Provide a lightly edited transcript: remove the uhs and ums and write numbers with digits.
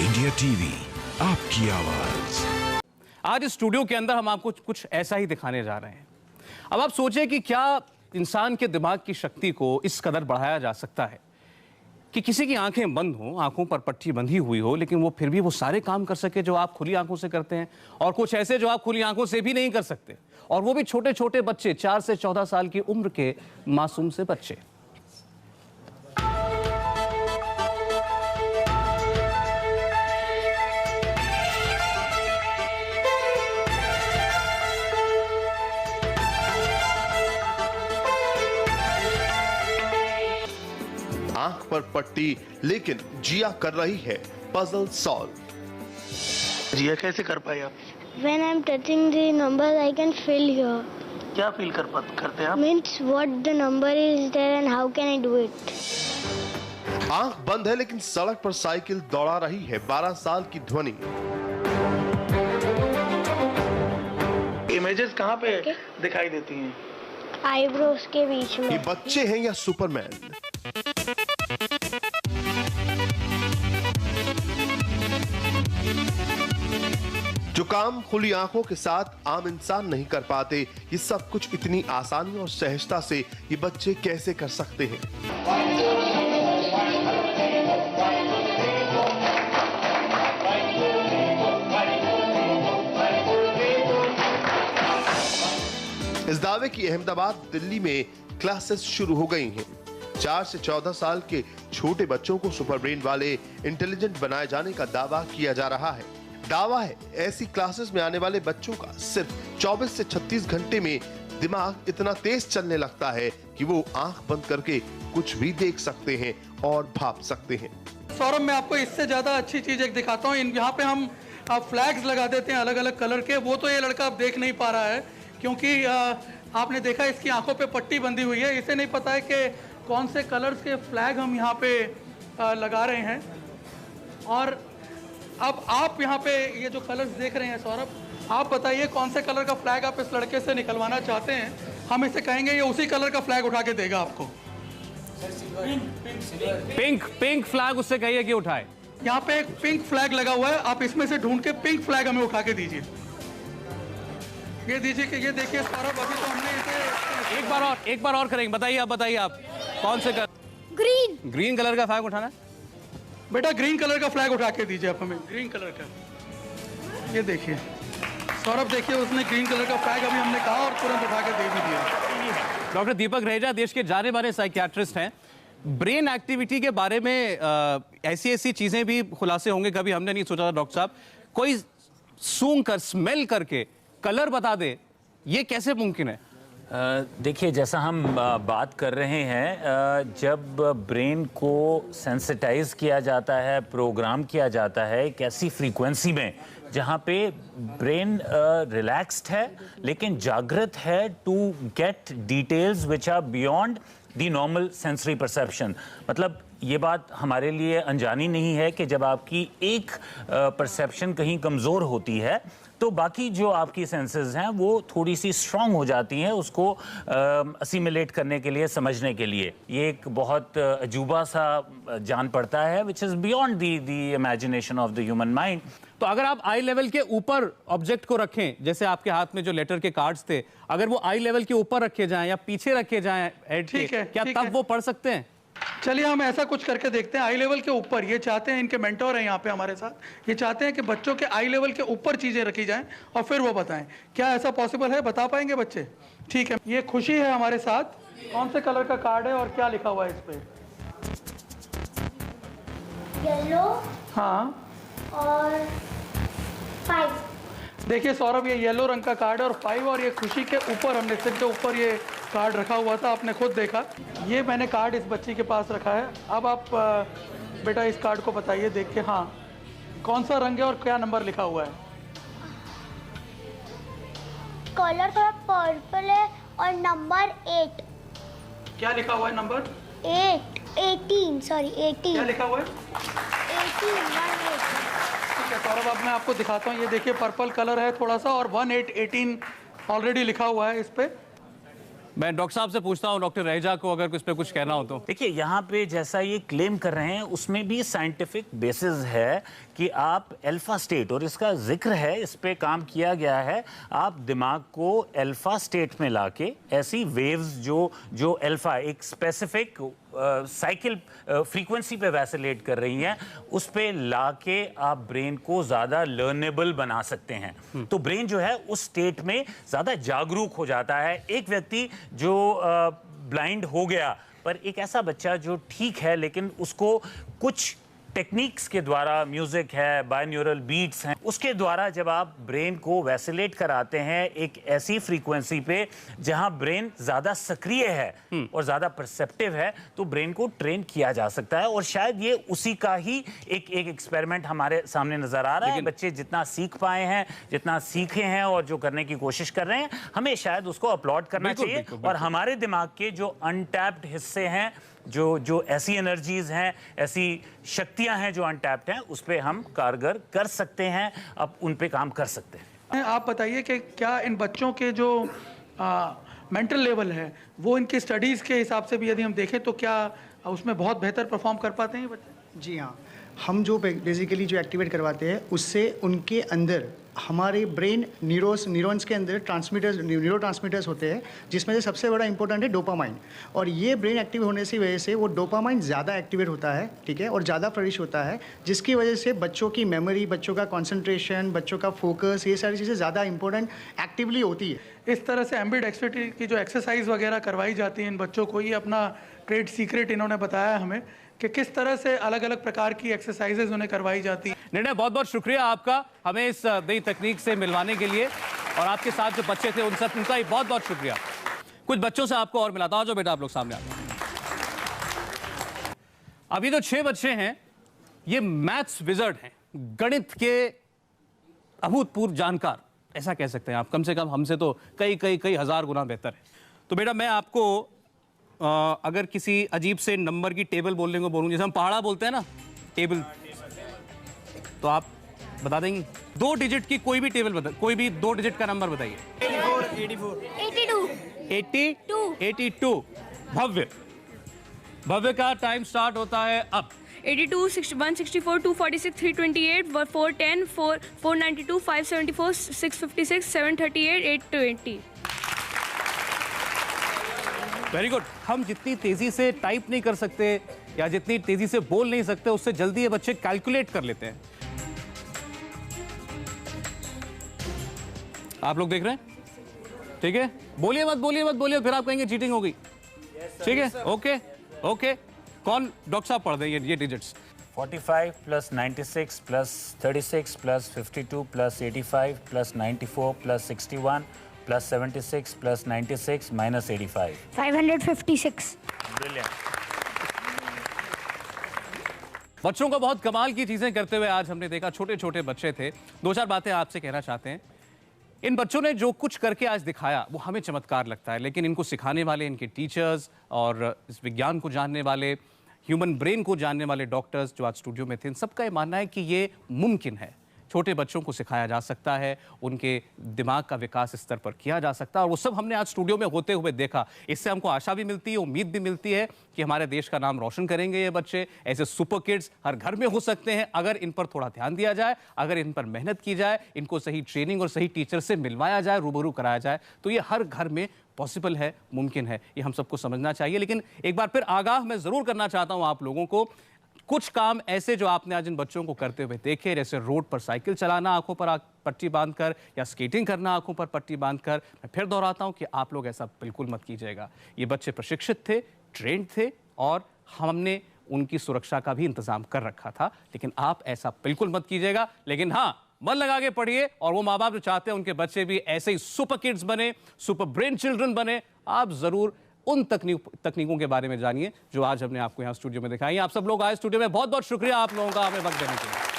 India TV, आपकी आवाज। आज इस स्टूडियो के अंदर हम आपको कुछ ऐसा ही दिखाने जा रहे हैं। अब आप सोचें कि क्या इंसान के दिमाग की शक्ति को इस कदर बढ़ाया जा सकता है कि किसी की आंखें बंद हो, आंखों पर पट्टी बंधी हुई हो, लेकिन वो फिर भी वो सारे काम कर सके जो आप खुली आंखों से करते हैं, और कुछ ऐसे जो आप खुली आंखों से भी नहीं कर सकते, और वो भी छोटे छोटे बच्चे, 4 से 14 साल की उम्र के मासूम से बच्चे। आंख पर पट्टी, लेकिन जिया कर रही है पजल सॉल्व। जिया कैसे कर पाए आप? When I'm touching the numbers, I can feel here. क्या फील करते हैं आप? Means what the number is there and how can I do it? आंख बंद है लेकिन सड़क पर साइकिल दौड़ा रही है 12 साल की ध्वनि। इमेजेस कहाँ पे दिखाई देती हैं? Eyebrows के बीच ये में। बच्चे हैं या सुपरमैन? जो काम खुली आंखों के साथ आम इंसान नहीं कर पाते, ये सब कुछ इतनी आसानी और सहजता से ये बच्चे कैसे कर सकते हैं? इस दावे की अहमदाबाद, दिल्ली में क्लासेस शुरू हो गई हैं। 4 से 14 साल के छोटे बच्चों को सुपर ब्रेन वाले इंटेलिजेंट बनाए जाने का दावा किया जा रहा है। दावा है ऐसी क्लासेस में आने वाले बच्चों का सिर्फ 24 से 36 घंटे में दिमाग इतना तेज चलने लगता है कि वो आंख बंद करके कुछ भी देख सकते हैं और भाप सकते हैं। सौरभ, मैं आपको इससे ज्यादा अच्छी चीज एक दिखाता हूँ। यहाँ पे हम फ्लैग्स लगा देते हैं अलग अलग कलर के। वो तो ये लड़का अब देख नहीं पा रहा है क्योंकि आपने देखा इसकी आंखों पे पट्टी बंधी हुई है। इसे नहीं पता है कि कौन से कलर्स के फ्लैग हम यहाँ पे लगा रहे हैं। और अब आप यहाँ पे ये जो कलर्स देख रहे हैं सौरभ, आप बताइए कौन से कलर का फ्लैग आप इस लड़के से निकलवाना चाहते हैं। हम इसे कहेंगे ये उसी कलर का फ्लैग उठा के देगा आपको। पिंक फ्लैग उससे कहिए कि उठाए। यहाँ पे एक पिंक फ्लैग लगा हुआ है, आप इसमें से ढूंढ के पिंक फ्लैग हमें उठा के दीजिए। ये दीजिए कि ये देखिए सौरभ, अभी तो हमने इसे एक बार और करेंगे। बताइए आप कौन से ग्रीन कलर का फ्लैग उठाना है? बेटा ग्रीन कलर का फ्लैग उठा के दीजिए आप हमें। ग्रीन कलर का, ये देखिए सौरभ, देखिए उसने ग्रीन कलर का फ्लैग अभी हमने कहा और तुरंत उठा के दे भी दिया। डॉक्टर दीपक रहेजा देश के जाने माने साइकियाट्रिस्ट हैं। ब्रेन एक्टिविटी के बारे में ऐसी चीजें भी खुलासे होंगे, कभी हमने नहीं सोचा था डॉक्टर साहब। कोई सूंघ कर, स्मेल करके कलर बता दे, ये कैसे मुमकिन है? देखिए, जैसा हम बात कर रहे हैं, जब ब्रेन को सेंसिटाइज किया जाता है, प्रोग्राम किया जाता है एक ऐसी फ्रीक्वेंसी में जहाँ पे ब्रेन रिलैक्स्ड है लेकिन जागृत है to get details which are beyond the normal sensory perception. मतलब ये बात हमारे लिए अनजानी नहीं है कि जब आपकी एक परसेप्शन कहीं कमज़ोर होती है तो बाकी जो आपकी सेंसेस हैं वो थोड़ी सी स्ट्रांग हो जाती हैं उसको असिमिलेट करने के लिए, समझने के लिए। ये एक बहुत अजूबा सा जान पड़ता है which is beyond the imagination of the human mind. तो अगर आप आई लेवल के ऊपर ऑब्जेक्ट को रखें, जैसे आपके हाथ में जो लेटर के कार्ड्स थे, अगर वो आई लेवल के ऊपर रखे जाएं या पीछे रखे जाएं हेड के, क्या तब वो पढ़ सकते हैं? चलिए हम ऐसा कुछ करके देखते हैं। आई लेवल के ऊपर ये चाहते हैं, इनके मेंटोर हैं यहाँ पे हमारे साथ, ये चाहते हैं कि बच्चों के आई लेवल के ऊपर चीजें रखी जाएं और फिर वो बताएं। क्या ऐसा पॉसिबल है? बता पाएंगे बच्चे? ठीक है, ये खुशी है हमारे साथ। कौन से कलर का कार्ड है और क्या लिखा हुआ है इस पे? येलो हाँ और 5। देखिए सौरभ, ये येलो रंग का कार्ड है और 5, और ये खुशी के ऊपर, हमने सिर के ऊपर ये कार्ड रखा हुआ था, आपने खुद देखा। ये मैंने कार्ड इस बच्ची के पास रखा है। अब आप बेटा इस कार्ड को बताइए देख के, हाँ कौन सा रंग है और क्या नंबर लिखा हुआ है? कलर थोड़ा पर्पल है और नंबर 8। क्या लिखा हुआ है नंबर? 18 सॉरी 18। क्या लिखा हुआ है? 18। ठीक है सौरभ, अब मैं आपको दिखाता हूँ। ये देखिए पर्पल कलर है थोड़ा सा और 18 ऑलरेडी लिखा हुआ है इस पे। मैं डॉक्टर साहब से पूछता हूं, डॉक्टर रहेजा को अगर इस पे कुछ कहना हो तो। देखिए, यहाँ पे जैसा ये क्लेम कर रहे हैं उसमें भी साइंटिफिक बेसिस है कि आप अल्फा स्टेट, और इसका जिक्र है, इस पे काम किया गया है, आप दिमाग को अल्फा स्टेट में लाके ऐसी वेव्स जो अल्फा एक स्पेसिफिक साइकिल फ्रीक्वेंसी पे वैसिलेट कर रही हैं, उस पे लाके आप ब्रेन को ज्यादा लर्नेबल बना सकते हैं। तो ब्रेन जो है उस स्टेट में ज्यादा जागरूक हो जाता है। एक व्यक्ति जो ब्लाइंड हो गया, पर एक ऐसा बच्चा जो ठीक है लेकिन उसको कुछ टेक्निक्स के द्वारा, म्यूजिक है, बायन्यूरल बीट्स हैं, उसके द्वारा जब आप ब्रेन को वैसिलेट कराते हैं एक ऐसी फ्रीक्वेंसी पे जहां ब्रेन ज्यादा सक्रिय है और ज्यादा परसेप्टिव है, तो ब्रेन को ट्रेन किया जा सकता है। और शायद ये उसी का ही एक एक्सपेरिमेंट हमारे सामने नजर आ रहा है। बच्चे जितना सीख पाए हैं, जितना सीखे हैं और जो करने की कोशिश कर रहे हैं, हमें शायद उसको अपलॉड करना चाहिए। और हमारे दिमाग के जो अनटैप्ड हिस्से हैं, जो ऐसी एनर्जीज हैं, ऐसी शक्तियां हैं जो अनटैप्ड हैं, उस पे हम कारगर कर सकते हैं, अब उन पे काम कर सकते हैं। आप बताइए कि क्या इन बच्चों के जो मेंटल लेवल है वो इनकी स्टडीज़ के हिसाब से भी यदि हम देखें तो क्या उसमें बहुत बेहतर परफॉर्म कर पाते हैं ये बच्चे? जी हाँ, हम जो बेसिकली जो एक्टिवेट करवाते हैं उससे उनके अंदर हमारे ब्रेन न्यूरॉन्स के अंदर न्यूरोट्रांसमीटर्स होते हैं, जिसमें से सबसे बड़ा इंपॉर्टेंट है डोपामाइन। और ये ब्रेन एक्टिव होने की वजह से वो डोपामाइन ज़्यादा एक्टिवेट होता है, ठीक है, और ज़्यादा फ्लरिश होता है, जिसकी वजह से बच्चों की मेमोरी, बच्चों का कंसंट्रेशन, बच्चों का फोकस, ये सारी चीज़ें ज़्यादा इंपॉर्टेंट एक्टिवली होती है। इस तरह से एम्बिडेक्स्ट्रिटी की जो एक्सरसाइज वगैरह करवाई जाती है इन बच्चों को, ये अपना ट्रेड सीक्रेट इन्होंने बताया हमें कि किस तरह से अलग अलग प्रकार की एक्सरसाइजेज उन्हें करवाई जाती है। निर्णय, बहुत बहुत शुक्रिया आपका हमें इस नई तकनीक से मिलवाने के लिए, और आपके साथ जो बच्चे थे उनका भी बहुत बहुत शुक्रिया। कुछ बच्चों से आपको और मिलाता हूं, जो बेटा आप लोग सामने आते हैं। अभी जो 6 बच्चे हैं ये मैथ्स विजर्ड हैं, गणित के अभूतपूर्व जानकार, ऐसा कह सकते हैं आप। कम से कम हमसे तो कई हजार गुना बेहतर है। तो बेटा मैं आपको अगर किसी अजीब से नंबर की टेबल बोलने को बोलूं, जैसे हम पहाड़ा बोलते हैं ना, टेबल, तो आप बता देंगी? 2 डिजिट की कोई भी टेबल बता, कोई भी 2 डिजिट का नंबर बताइए। 82। भव्य का टाइम स्टार्ट होता है अब। 82, 61, 64, 246, 328, 410, 492, 574, 656, 738, 820। Very good. हम जितनी तेजी से टाइप नहीं कर सकते या जितनी तेजी से बोल नहीं सकते, उससे जल्दी ये बच्चे कैलकुलेट कर लेते हैं। आप लोग देख रहे हैं? ठीक है, बोलिए मत, फिर आप कहेंगे चीटिंग हो गई। ठीक है, ओके। कौन डॉक्टर साहब पढ़ दें ये digits? 45 plus 96 plus 36 plus 52 plus 85 plus 94 plus 61 plus 76 plus 96 minus 85। 556। Brilliant. बच्चों को बहुत कमाल की चीजें करते हुए आज हमने देखा। छोटे छोटे बच्चे थे। 2-4 बातें आपसे कहना चाहते हैं। इन बच्चों ने जो कुछ करके आज दिखाया वो हमें चमत्कार लगता है, लेकिन इनको सिखाने वाले, इनके टीचर्स और इस विज्ञान को जानने वाले, ह्यूमन ब्रेन को जानने वाले डॉक्टर्स जो आज स्टूडियो में थे, इन सबका ये मानना है कि ये मुमकिन है। छोटे बच्चों को सिखाया जा सकता है, उनके दिमाग का विकास इस स्तर पर किया जा सकता है, और वो सब हमने आज स्टूडियो में होते हुए देखा। इससे हमको आशा भी मिलती है, उम्मीद भी मिलती है कि हमारे देश का नाम रोशन करेंगे ये बच्चे। ऐसे सुपर किड्स हर घर में हो सकते हैं अगर इन पर थोड़ा ध्यान दिया जाए, अगर इन पर मेहनत की जाए, इनको सही ट्रेनिंग और सही टीचर से मिलवाया जाए, रूबरू कराया जाए, तो ये हर घर में पॉसिबल है, मुमकिन है। ये हम सबको समझना चाहिए। लेकिन एक बार फिर आगाह मैं जरूर करना चाहता हूं आप लोगों को, कुछ काम ऐसे जो आपने आज इन बच्चों को करते हुए देखे, जैसे रोड पर साइकिल चलाना आंखों पर पट्टी बांधकर, या स्केटिंग करना आंखों पर पट्टी बांधकर, मैं फिर दोहराता हूं कि आप लोग ऐसा बिल्कुल मत कीजिएगा। ये बच्चे प्रशिक्षित थे, ट्रेंड थे, और हमने उनकी सुरक्षा का भी इंतजाम कर रखा था, लेकिन आप ऐसा बिल्कुल मत कीजिएगा। लेकिन हाँ, मन लगा के पढ़िए, और वो माँ बाप जो चाहते हैं उनके बच्चे भी ऐसे ही सुपर किड्स बने, सुपर ब्रेन चिल्ड्रन बने, आप जरूर उन तकनीकों के बारे में जानिए जो आज हमने आपको यहाँ स्टूडियो में दिखाई। आप सब लोग आए स्टूडियो में, बहुत बहुत शुक्रिया आप लोगों का हमें वक्त देने के लिए।